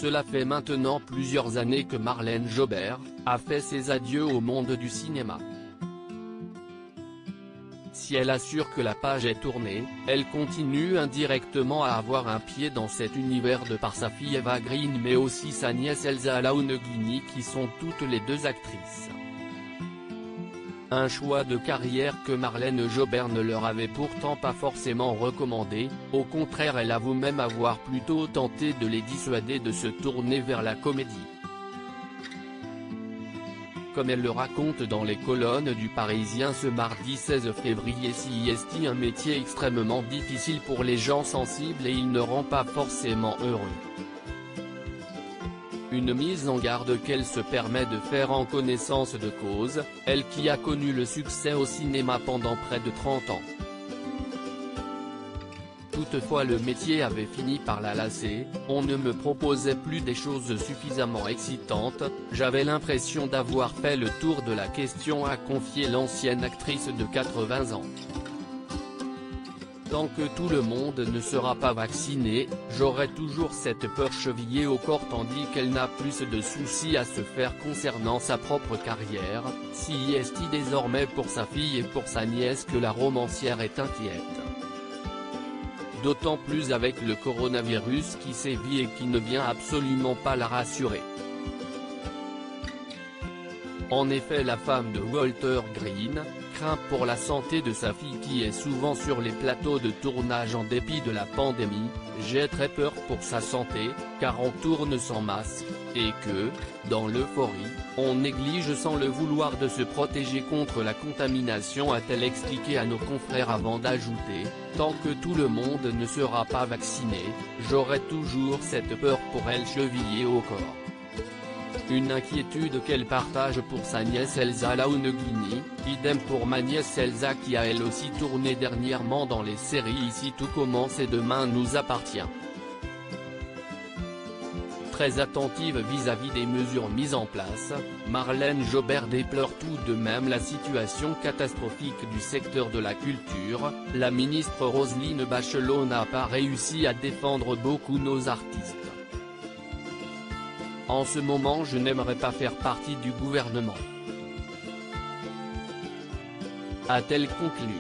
Cela fait maintenant plusieurs années que Marlène Jobert a fait ses adieux au monde du cinéma. Si elle assure que la page est tournée, elle continue indirectement à avoir un pied dans cet univers de par sa fille Eva Green mais aussi sa nièce Elsa Launeghini qui sont toutes les deux actrices. Un choix de carrière que Marlène Jobert ne leur avait pourtant pas forcément recommandé, au contraire elle avoue même avoir plutôt tenté de les dissuader de se tourner vers la comédie. Comme elle le raconte dans les colonnes du Parisien ce mardi 16 février, c'est un métier extrêmement difficile pour les gens sensibles et il ne rend pas forcément heureux. Une mise en garde qu'elle se permet de faire en connaissance de cause, elle qui a connu le succès au cinéma pendant près de 30 ans. Toutefois le métier avait fini par la lasser, on ne me proposait plus des choses suffisamment excitantes, j'avais l'impression d'avoir fait le tour de la question, a confié l'ancienne actrice de 80 ans. Tant que tout le monde ne sera pas vacciné, j'aurai toujours cette peur chevillée au corps tandis qu'elle n'a plus de soucis à se faire concernant sa propre carrière, c'est désormais pour sa fille et pour sa nièce que la romancière est inquiète. D'autant plus avec le coronavirus qui sévit et qui ne vient absolument pas la rassurer. En effet la femme de Walter Green craint pour la santé de sa fille qui est souvent sur les plateaux de tournage en dépit de la pandémie, j'ai très peur pour sa santé, car on tourne sans masque, et que, dans l'euphorie, on néglige sans le vouloir de se protéger contre la contamination, a-t-elle expliqué à nos confrères avant d'ajouter, tant que tout le monde ne sera pas vacciné, j'aurai toujours cette peur pour elle chevillée au corps. Une inquiétude qu'elle partage pour sa nièce Elsa Launeghini, idem pour ma nièce Elsa qui a elle aussi tourné dernièrement dans les séries Ici tout commence et Demain nous appartient. Très attentive vis-à-vis des mesures mises en place, Marlène Jobert déplore tout de même la situation catastrophique du secteur de la culture, la ministre Roselyne Bachelot n'a pas réussi à défendre beaucoup nos artistes. En ce moment je n'aimerais pas faire partie du gouvernement, a-t-elle conclu.